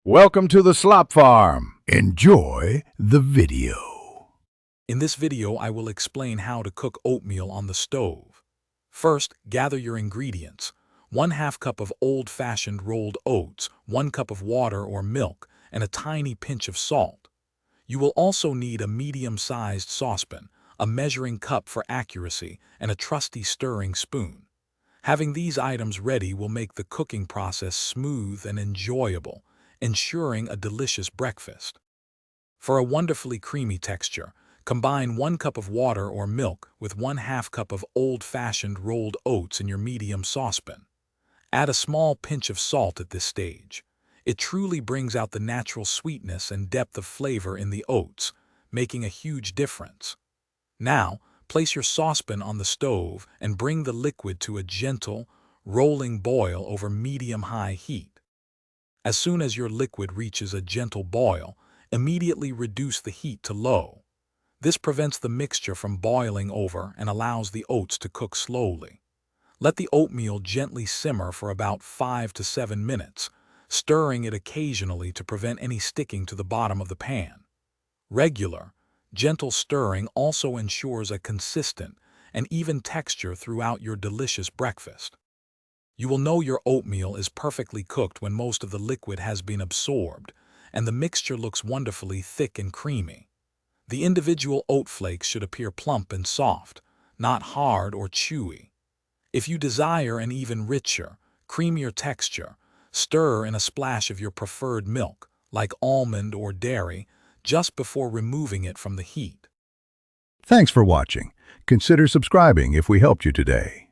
Welcome to the Slop Farm. Enjoy the video. In this video, I will explain how to cook oatmeal on the stove. First, gather your ingredients. 1/2 cup of old-fashioned rolled oats, 1 cup of water or milk, and a tiny pinch of salt. You will also need a medium-sized saucepan, a measuring cup for accuracy, and a trusty stirring spoon. Having these items ready will make the cooking process smooth and enjoyable, ensuring a delicious breakfast. For a wonderfully creamy texture, combine 1 cup of water or milk with 1/2 cup of old-fashioned rolled oats in your medium saucepan. Add a small pinch of salt at this stage. It truly brings out the natural sweetness and depth of flavor in the oats, making a huge difference. Now, place your saucepan on the stove and bring the liquid to a gentle, rolling boil over medium-high heat. As soon as your liquid reaches a gentle boil, immediately reduce the heat to low. This prevents the mixture from boiling over and allows the oats to cook slowly. Let the oatmeal gently simmer for about 5 to 7 minutes, stirring it occasionally to prevent any sticking to the bottom of the pan. Regular, gentle stirring also ensures a consistent and even texture throughout your delicious breakfast. You will know your oatmeal is perfectly cooked when most of the liquid has been absorbed, and the mixture looks wonderfully thick and creamy. The individual oat flakes should appear plump and soft, not hard or chewy. If you desire an even richer, creamier texture, stir in a splash of your preferred milk, like almond or dairy, just before removing it from the heat. Thanks for watching. Consider subscribing if we helped you today.